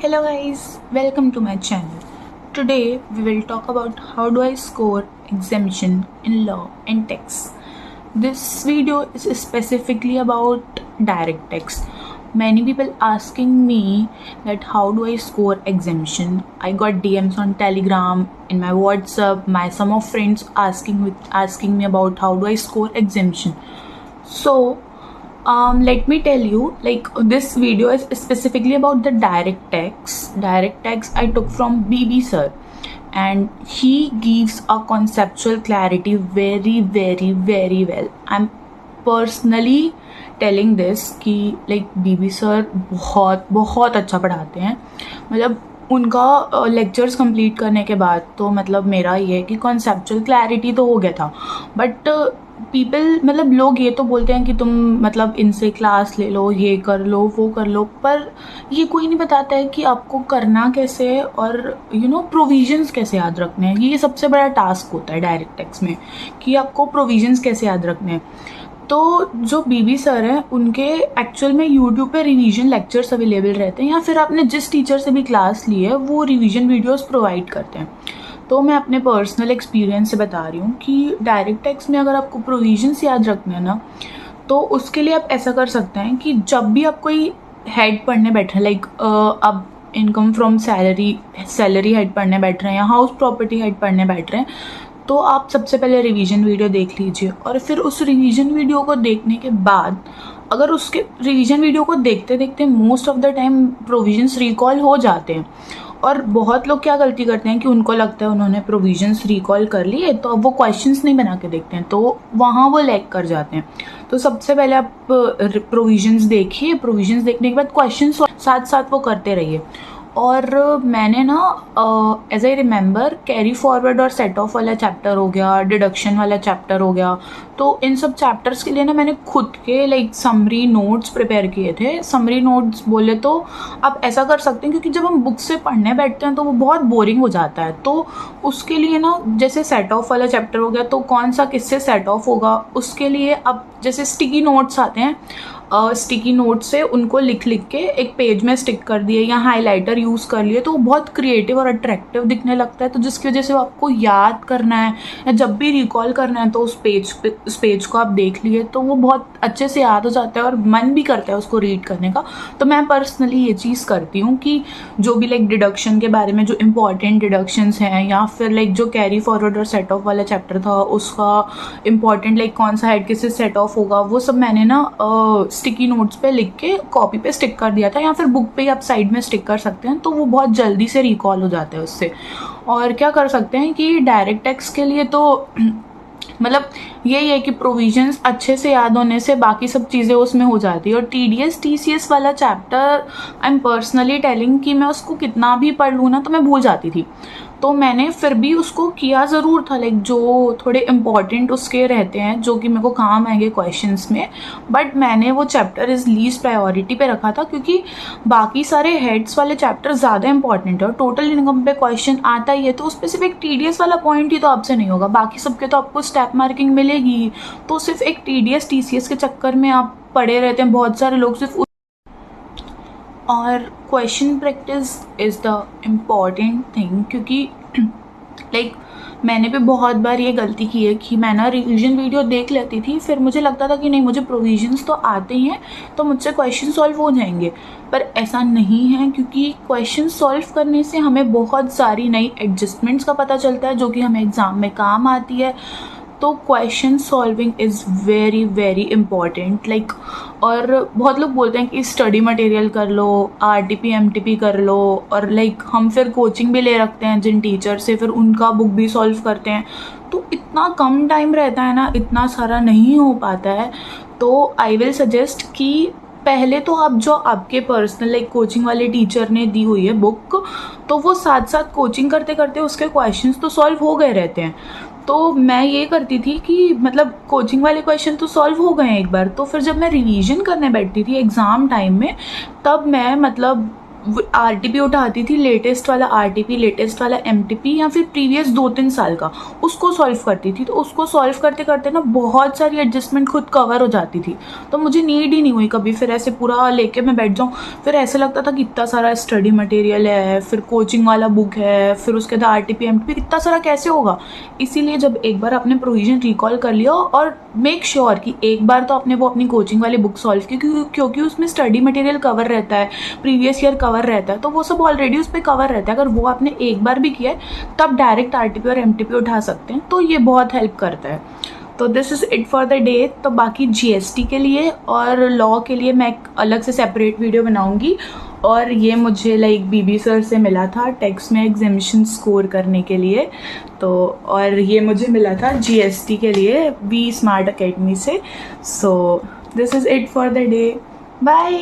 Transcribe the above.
Hello guys, welcome to my channel. Today we will talk about how do I score exemption in law and tax. This video is specifically about direct tax. Many people asking me that how do I score exemption. I got DMs on Telegram, in my WhatsApp, my some of friends asking me about how do I score exemption. So let me tell you, like, this video is specifically about the direct tax. Direct tax I took from BB sir, and he gives a conceptual clarity very well. I'm personally telling this कि like BB sir बहुत बहुत अच्छा पढ़ाते हैं. मतलब उनका lectures complete करने के बाद तो मतलब मेरा ये है कि कॉन्सेप्चुअल क्लैरिटी तो हो गया था, बट पीपल मतलब लोग ये तो बोलते हैं कि तुम मतलब इनसे क्लास ले लो, ये कर लो, वो कर लो, पर ये कोई नहीं बताता है कि आपको करना कैसे है और प्रोविजंस कैसे याद रखने हैं. ये सबसे बड़ा टास्क होता है डायरेक्ट टैक्स में कि आपको प्रोविजंस कैसे याद रखने हैं. तो जो बीबी सर हैं उनके एक्चुअल में यूट्यूब पे रिवीजन लेक्चर्स अवेलेबल रहते हैं, या फिर आपने जिस टीचर से भी क्लास ली है वो रिवीजन वीडियोस प्रोवाइड करते हैं. तो मैं अपने पर्सनल एक्सपीरियंस से बता रही हूँ कि डायरेक्ट टैक्स में अगर आपको प्रोविजंस याद रखने हैं ना, तो उसके लिए आप ऐसा कर सकते हैं कि जब भी आप कोई हेड पढ़ने बैठ रहे हैं, लाइक अब इनकम फ्रॉम सैलरी हेड पढ़ने बैठ रहे हैं या हाउस प्रॉपर्टी हेड पढ़ने बैठ रहे हैं, तो आप सबसे पहले रिवीजन वीडियो देख लीजिए. और फिर उस रिवीजन वीडियो को देखने के बाद अगर उसके रिवीजन वीडियो को देखते देखते most of the time provisions recall हो जाते हैं. और बहुत लोग क्या गलती करते हैं कि उनको लगता है उन्होंने प्रोविजंस रिकॉल कर लिए तो अब वो क्वेश्चंस नहीं बना के देखते हैं, तो वहाँ वो लैग कर जाते हैं. तो सबसे पहले आप प्रोविजंस देखिए, प्रोविजंस देखने के बाद क्वेश्चंस साथ साथ वो करते रहिए. और मैंने ना as I remember carry forward और सेट ऑफ वाला चैप्टर हो गया, डिडक्शन वाला चैप्टर हो गया, तो इन सब चैप्टर्स के लिए ना मैंने खुद के लाइक समरी नोट्स प्रिपेयर किए थे. समरी नोट्स बोले तो आप ऐसा कर सकते हैं क्योंकि जब हम बुक से पढ़ने बैठते हैं तो वो बहुत बोरिंग हो जाता है. तो उसके लिए ना जैसे सेट ऑफ वाला चैप्टर हो गया तो कौन सा किससे सेट ऑफ होगा, उसके लिए अब जैसे स्टिकी नोट्स आते हैं, स्टिकी नोट से उनको लिख के एक पेज में स्टिक कर दिए या हाइलाइटर यूज़ कर लिए तो वो बहुत क्रिएटिव और अट्रैक्टिव दिखने लगता है. तो जिसकी वजह से वो आपको याद करना है या जब भी रिकॉल करना है तो उस पेज को आप देख लिए तो वो बहुत अच्छे से याद हो जाता है और मन भी करता है उसको रीड करने का. तो मैं पर्सनली ये चीज़ करती हूँ कि जो भी लाइक डिडक्शन के बारे में जो इम्पॉर्टेंट डिडक्शंस हैं या फिर लाइक जो कैरी फॉरवर्ड और सेट ऑफ वाला चैप्टर था उसका इम्पॉर्टेंट लाइक कौन सा हेड किससे सेट ऑफ होगा, वो सब मैंने ना स्टिकी नोट्स पे लिख के कॉपी पे स्टिक कर दिया था, या फिर बुक पे आप साइड में स्टिक कर सकते हैं. तो वो बहुत जल्दी से रिकॉल हो जाता है उससे. और क्या कर सकते हैं कि डायरेक्ट टैक्स के लिए तो मतलब यही है कि प्रोविजंस अच्छे से याद होने से बाकी सब चीज़ें उसमें हो जाती है. और TDS TCS वाला chapter I am personally telling कि मैं उसको कितना भी पढ़ लूँ ना तो मैं भूल जाती थी. तो मैंने फिर भी उसको किया ज़रूर था, लाइक जो थोड़े इम्पॉर्टेंट उसके रहते हैं जो कि मेरे को काम आएंगे क्वेश्चंस में, बट मैंने वो चैप्टर इज़ लीस्ट प्रायोरिटी पे रखा था क्योंकि बाकी सारे हेड्स वाले चैप्टर ज़्यादा इंपॉर्टेंट है और टोटल इनकम पे क्वेश्चन आता ही है. तो उस पर सिर्फ एक TDS वाला पॉइंट ही तो आपसे नहीं होगा, बाकी सबके तो आपको स्टेप मार्किंग मिलेगी. तो सिर्फ एक TDS TCS के चक्कर में आप पढ़े रहते हैं बहुत सारे लोग सिर्फ. और question practice is the important thing क्योंकि लाइक मैंने भी बहुत बार ये गलती की है कि मैं ना रिवीजन वीडियो देख लेती थी, फिर मुझे लगता था कि नहीं मुझे प्रोविजंस तो आते ही हैं तो मुझसे क्वेश्चन सॉल्व हो जाएंगे, पर ऐसा नहीं है क्योंकि क्वेश्चन सॉल्व करने से हमें बहुत सारी नई एडजस्टमेंट्स का पता चलता है जो कि हमें एग्ज़ाम में काम आती है. तो question solving is very important like. और बहुत लोग बोलते हैं कि स्टडी मटेरियल कर लो, RTP MTP कर लो, और लाइक हम फिर कोचिंग भी ले रखते हैं जिन टीचर से, फिर उनका बुक भी सॉल्व करते हैं. तो इतना कम टाइम रहता है ना, इतना सारा नहीं हो पाता है. तो आई विल सजेस्ट कि पहले तो आप जो आपके पर्सनल लाइक कोचिंग वाले टीचर ने दी हुई है बुक, तो वो साथ साथ कोचिंग करते करते उसके क्वेश्चंस तो सॉल्व हो गए रहते हैं. तो मैं ये करती थी कि मतलब कोचिंग वाले क्वेश्चन तो सॉल्व हो गए एक बार, तो फिर जब मैं रिवीजन करने बैठती थी एग्ज़ाम टाइम में तब मैं मतलब RTP उठाती थी, लेटेस्ट वाला RTP, लेटेस्ट वाला MTP या फिर प्रीवियस 2-3 साल का, उसको सॉल्व करती थी। तो उसको सॉल्व करते करते ना बहुत सारी एडजस्टमेंट खुद कवर हो जाती थी, तो मुझे नीड ही नहीं हुई कभी फिर ऐसे पूरा लेके मैं बैठ जाऊँ। फिर ऐसा लगता था कि इतना सारा स्टडी मटेरियल है, फिर कोचिंग वाला बुक है, फिर उसके बाद RTP MTP, इतना सारा कैसे होगा। इसीलिए जब एक बार आपने प्रोविजन रिकॉल कर लिया और मेक श्योर कि एक बार तो आपने वो अपनी कोचिंग वाली बुक सॉल्व की, क्योंकि उसमें स्टडी मटेरियल कवर रहता है, प्रीवियस ईयर कवर रहता है, तो वो सब ऑलरेडी उस पर कवर रहता है। अगर वो आपने एक बार भी किया है तब डायरेक्ट RTP और MTP उठा सकते हैं, तो ये बहुत हेल्प करता है। तो this is it for the day. तो बाकी GST के लिए और लॉ के लिए मैं एक अलग से सेपरेट वीडियो बनाऊंगी। और ये मुझे लाइक BB सर से मिला था टैक्स में एग्जामिशन स्कोर करने के लिए, तो और ये मुझे मिला था GST के लिए V स्मार्ट अकेडमी से। So this is it for the day, bye.